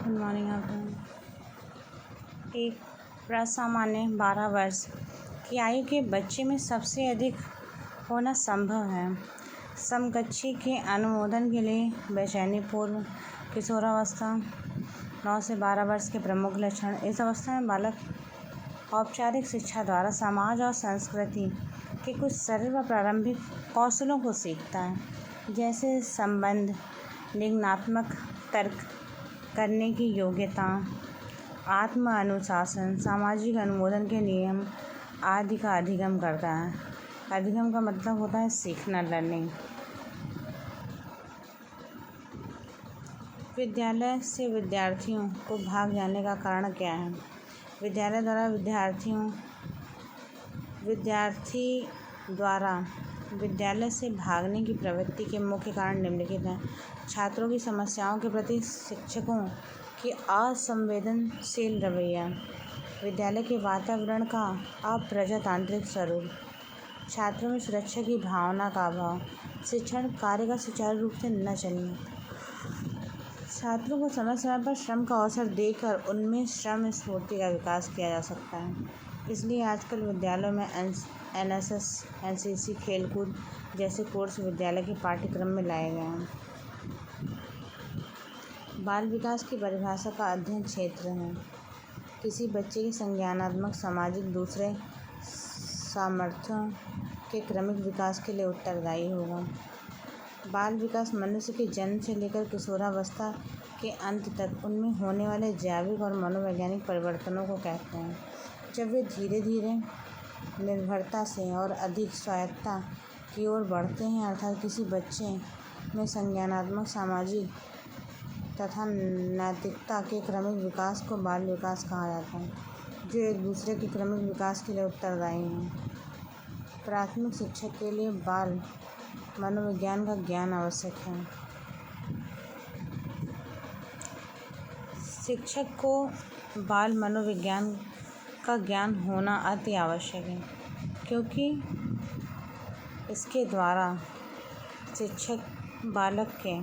Good morning आपको। एक प्रसामान्य 12 वर्ष की आयु के बच्चे में सबसे अधिक होना संभव है। समकक्षी के अनुमोदन के लिए बेचैनी, पूर्व किशोरावस्था, 9 से 12 वर्ष के प्रमुख लक्षण। इस अवस्था में बालक औपचारिक शिक्षा द्वारा समाज और संस्कृति के कुछ सरल व प्रारंभिक कौशलों को सीखता है, जैसे संबंध, लिंगात्मक तर्क करने की योग्यता, आत्म अनुशासन, सामाजिक अनुमोदन के नियम आदि का अधिगम करता है। अधिगम का मतलब होता है सीखना, लर्निंग। विद्यालय से विद्यार्थियों को भाग जाने का कारण क्या है? विद्यालय द्वारा विद्यार्थी द्वारा विद्यालय से भागने की प्रवृत्ति के मुख्य कारण निम्नलिखित हैं। छात्रों की समस्याओं के प्रति शिक्षकों की असंवेदनशील रवैया, विद्यालय के वातावरण का अप्रजातांत्रिक स्वरूप, छात्रों में सुरक्षा की भावना का अभाव, शिक्षण कार्य का सुचारू रूप से न चलना, छात्रों को समय समय पर श्रम का अवसर देकर उनमें श्रम स्फूर्ति का विकास किया जा सकता है। इसलिए आजकल विद्यालयों में NSS, NCC, खेलकूद जैसे कोर्स विद्यालय के पाठ्यक्रम में लाए गए हैं। बाल विकास की परिभाषा का अध्ययन क्षेत्र है। किसी बच्चे के संज्ञानात्मक, सामाजिक, दूसरे सामर्थ्यों के क्रमिक विकास के लिए उत्तरदायी होगा। बाल विकास मनुष्य के जन्म से लेकर किशोरावस्था के अंत तक उनमें होने वाले जैविक और मनोवैज्ञानिक परिवर्तनों को कहते हैं। जब वे धीरे धीरे निर्भरता से और अधिक स्वायत्तता की ओर बढ़ते हैं, अर्थात किसी बच्चे में संज्ञानात्मक, सामाजिक तथा नैतिकता के क्रमिक विकास को बाल विकास कहा जाता है, जो एक दूसरे के क्रमिक विकास के लिए उत्तरदायी हैं। प्राथमिक शिक्षा के लिए बाल मनोविज्ञान का ज्ञान आवश्यक है। शिक्षक को बाल मनोविज्ञान का ज्ञान होना अति आवश्यक है, क्योंकि इसके द्वारा शिक्षक बालक के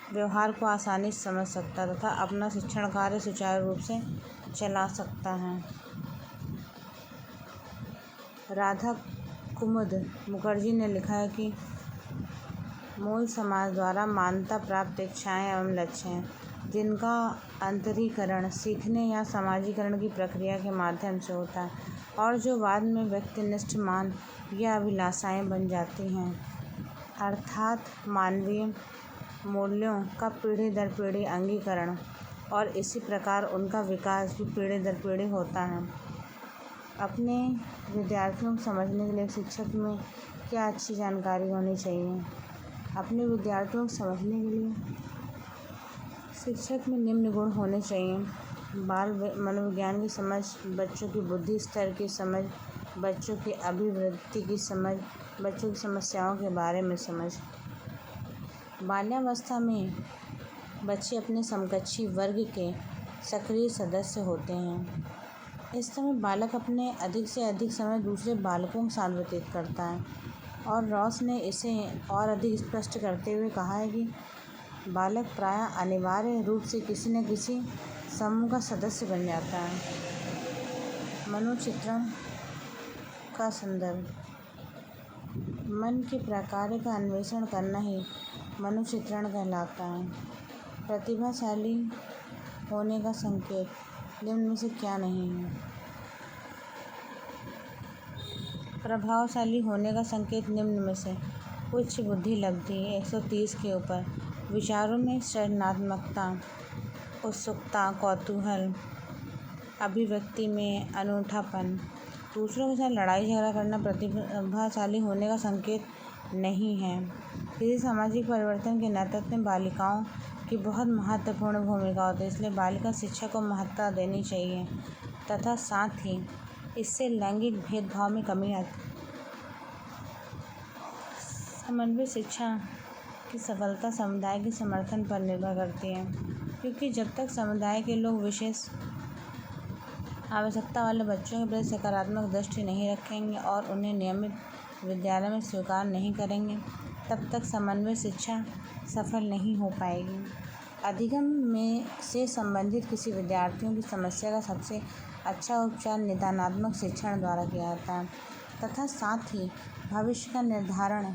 व्यवहार को आसानी से समझ सकता तथा अपना शिक्षण कार्य सुचारू रूप से चला सकता है। राधा कुमुद मुखर्जी ने लिखा है कि मूल समाज द्वारा मान्यता प्राप्त इच्छाएं एवं लक्ष्य हैं, जिनका अंतरीकरण सीखने या समाजीकरण की प्रक्रिया के माध्यम से होता है और जो बाद में व्यक्तिनिष्ठ मान या अभिलाषाएं बन जाती हैं, अर्थात मानवीय मूल्यों का पीढ़ी दर पीढ़ी अंगीकरण, और इसी प्रकार उनका विकास भी पीढ़ी दर पीढ़ी होता है। अपने विद्यार्थियों को समझने के लिए शिक्षक में क्या अच्छी जानकारी होनी चाहिए? अपने विद्यार्थियों को समझने के लिए शिक्षक में निम्न गुण होने चाहिए: बाल मनोविज्ञान की समझ, बच्चों की बुद्धि स्तर की समझ, बच्चों की अभिवृत्ति की समझ, बच्चों की समस्याओं के बारे में समझ। बाल्यावस्था में बच्चे अपने समकक्षी वर्ग के सक्रिय सदस्य होते हैं। इस समय बालक अपने अधिक से अधिक समय दूसरे बालकों के साथ व्यतीत करता है, और रॉस ने इसे और अधिक स्पष्ट करते हुए कहा है कि बालक प्रायः अनिवार्य रूप से किसी न किसी समूह का सदस्य बन जाता है। मनोचित्रण का संदर्भ: मन के प्रकार्य का अन्वेषण करना ही मनोचित्रण कहलाता है। प्रतिभाशाली होने का संकेत निम्न में से क्या नहीं है? प्रभावशाली होने का संकेत निम्न में से उच्च बुद्धि लब्धि, 130 के ऊपर, विचारों में सृजनात्मकता, उत्सुकता, कौतूहल, अभिव्यक्ति में अनूठापन, दूसरों के साथ लड़ाई झगड़ा करना प्रतिभाशाली होने का संकेत नहीं है। किसी सामाजिक परिवर्तन के नेतृत्व में बालिकाओं की बहुत महत्वपूर्ण भूमिका होती है, इसलिए बालिका शिक्षा को महत्ता देनी चाहिए तथा साथ ही इससे लैंगिक भेदभाव में कमी आती है। समन्वित शिक्षा की सफलता समुदाय के समर्थन पर निर्भर करती है, क्योंकि जब तक समुदाय के लोग विशेष आवश्यकता वाले बच्चों के प्रति सकारात्मक दृष्टि नहीं रखेंगे और उन्हें नियमित विद्यालय में स्वीकार नहीं करेंगे, तब तक समन्वित शिक्षा सफल नहीं हो पाएगी। अधिगम में से संबंधित किसी विद्यार्थियों की समस्या का सबसे अच्छा उपचार निदानात्मक शिक्षण द्वारा किया जाता है तथा साथ ही भविष्य का निर्धारण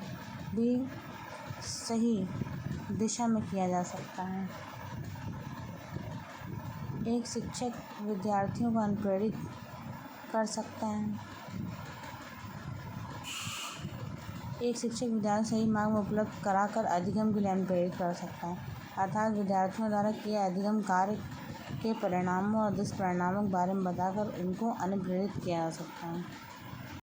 भी सही दिशा में किया जा सकता है। एक शिक्षक विद्यार्थियों को अनुप्रेरित कर सकता है। एक शिक्षक विद्यार्थी सही मार्ग में उपलब्ध कराकर अधिगम के लिए अनुप्रेरित कर सकता है, अर्थात विद्यार्थियों द्वारा किए अधिगम कार्य के परिणामों और दुष्परिणामों के बारे में बताकर उनको अनुप्रेरित किया जा सकता है।